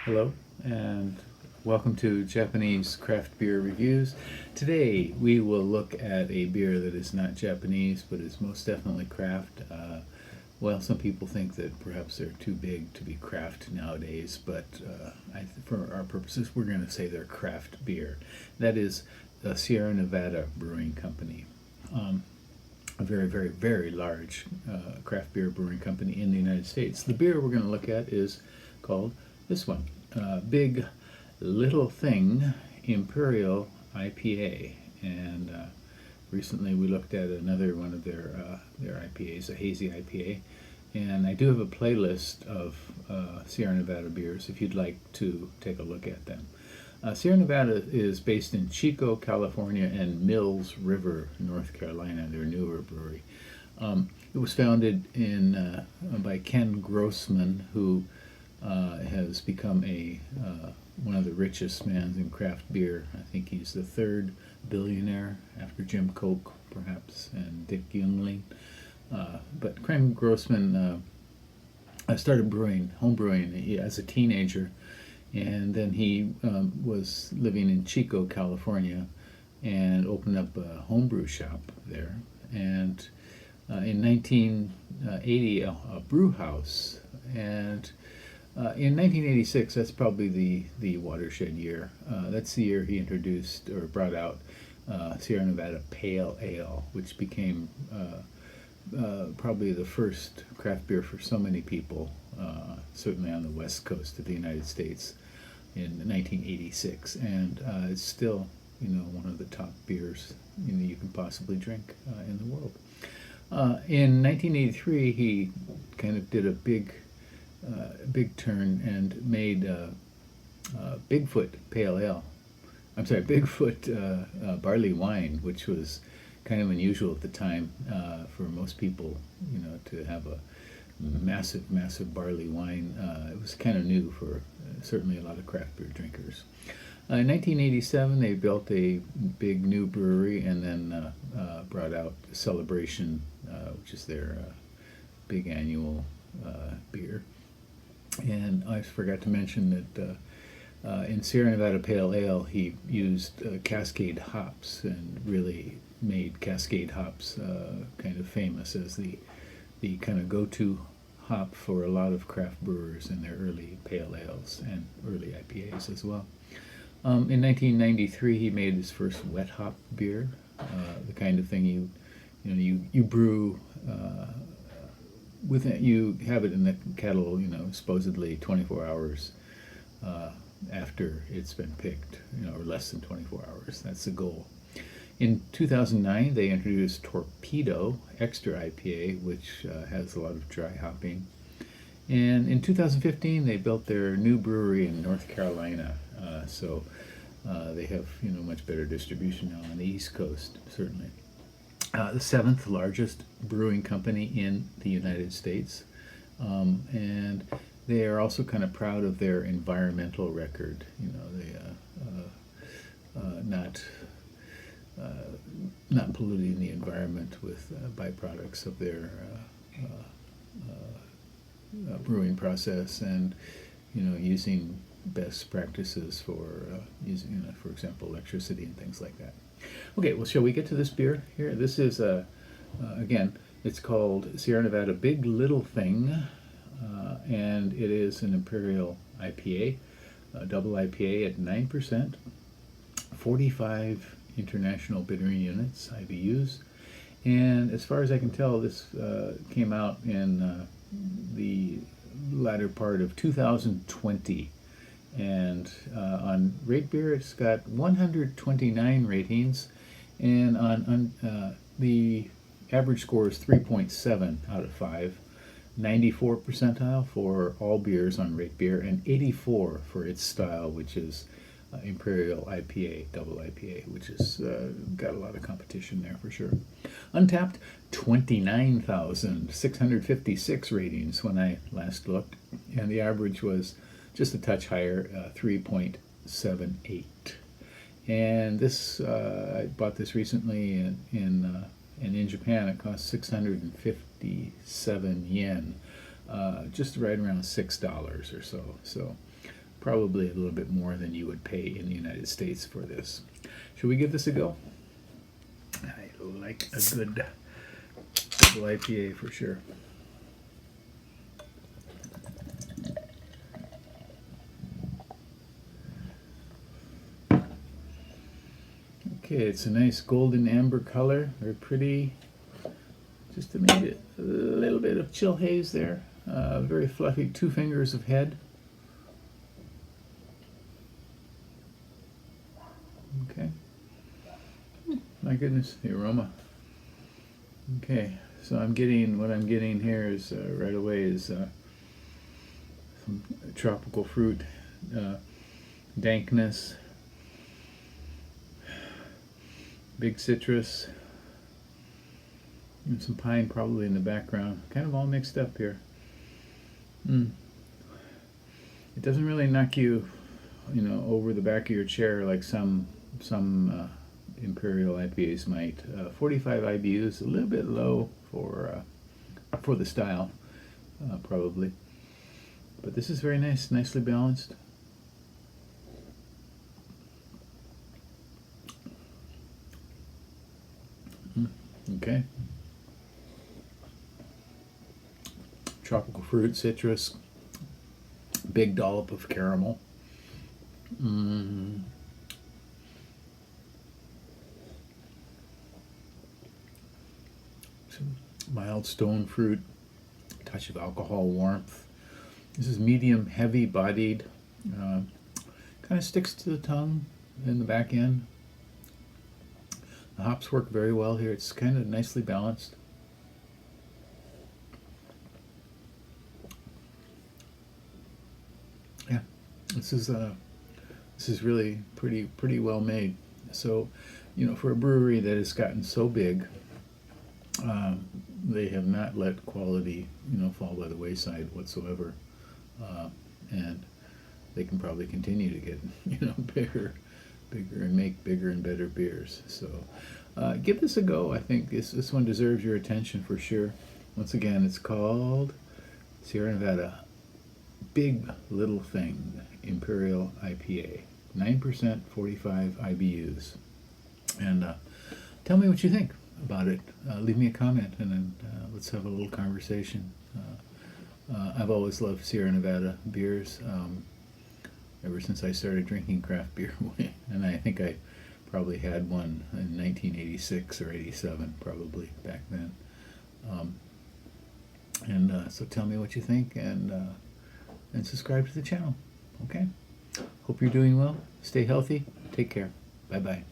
Hello, and welcome to Japanese Craft Beer Reviews. Today we will look at a beer that is not Japanese, but is most definitely craft. Well, some people think that perhaps they're too big to be craft nowadays, but for our purposes, we're going to say they're craft beer. That is the Sierra Nevada Brewing Company. A very, very, very large craft beer brewing company in the United States. The beer we're going to look at is called this one, Big Little Thing Imperial IPA. And recently we looked at another one of their IPAs, a hazy IPA. And I do have a playlist of Sierra Nevada beers if you'd like to take a look at them. Sierra Nevada is based in Chico, California, and Mills River, North Carolina, their newer brewery. It was founded by Ken Grossman, who has become one of the richest men in craft beer. I think he's the third billionaire after Jim Koch, perhaps, and Dick Jungling. But Ken Grossman started home brewing as a teenager. And then he was living in Chico, California, and opened up a homebrew shop there. And in 1980, a brew house. And in 1986, that's probably the watershed year. That's the year he introduced or brought out Sierra Nevada Pale Ale, which became probably the first craft beer for so many people, certainly on the west coast of the United States in 1986, and it's still, one of the top beers you can possibly drink in the world. In 1983, he kind of did a big turn and made Bigfoot Pale Ale. I'm sorry, Bigfoot barley wine, which was kind of unusual at the time for most people, to have a massive barley wine. It was kind of new for certainly a lot of craft beer drinkers. In 1987, they built a big new brewery and then brought out Celebration, which is their big annual beer. And I forgot to mention that in Sierra Nevada Pale Ale, he used Cascade hops and really made Cascade hops kind of famous as the kind of go-to hop for a lot of craft brewers in their early pale ales and early IPAs as well. In 1993, he made his first wet hop beer, the kind of thing you brew with it. You have it in the kettle, supposedly 24 hours after it's been picked, or less than 24 hours. That's the goal. In 2009, they introduced Torpedo Extra IPA, which has a lot of dry hopping. And in 2015, they built their new brewery in North Carolina. So they have, much better distribution now on the East Coast, certainly. The seventh largest brewing company in the United States. And they are also kind of proud of their environmental record. Not polluting the environment with byproducts of their brewing process, and using best practices for using, for example, electricity and things like that. Okay, well, shall we get to this beer here? This is again, it's called Sierra Nevada Big Little Thing, and it is an Imperial IPA, double IPA at 9%, 45 international bittering units, IBUs, and as far as I can tell, this came out in the latter part of 2020, and on Rate Beer it's got 129 ratings, and on the average score is 3.7 out of 5, 94 percentile for all beers on Rate Beer, and 84 for its style, which is Imperial IPA, double IPA, which has got a lot of competition there for sure. Untapped, 29,656 ratings when I last looked, and the average was just a touch higher, 3.78. And this, I bought this recently in Japan. It cost 657 yen, just right around $6 or so. So probably a little bit more than you would pay in the United States for this. Should we give this a go? I like a good double IPA for sure. Okay, it's a nice golden amber color, very pretty. Just to make it a little bit of chill haze there. Very fluffy, 2 fingers of head. Okay. My goodness, the aroma. Okay, so what I'm getting here is right away is some tropical fruit, dankness, big citrus, and some pine probably in the background. Kind of all mixed up here. It doesn't really knock you, over the back of your chair like some Imperial IPAs might. 45 IBUs, a little bit low for the style, probably. But this is very nice, nicely balanced. Okay. Tropical fruit, citrus, big dollop of caramel. Some mild stone fruit, touch of alcohol warmth. This is medium heavy bodied, kind of sticks to the tongue in the back end. The hops work very well here. It's kind of nicely balanced. Yeah, this is really pretty well made. So, for a brewery that has gotten so big, they have not let quality, fall by the wayside whatsoever, and they can probably continue to get, bigger and make bigger and better beers. So, give this a go. I think this one deserves your attention for sure. Once again, it's called Sierra Nevada Big Little Thing Imperial IPA, 9%, 45 IBUs, and tell me what you think about it. Leave me a comment, and then let's have a little conversation. I've always loved Sierra Nevada beers ever since I started drinking craft beer, and I think I probably had one in 1986 or 87, probably back then. So tell me what you think, and subscribe to the channel. Okay? Hope you're doing well. Stay healthy. Take care. Bye-bye.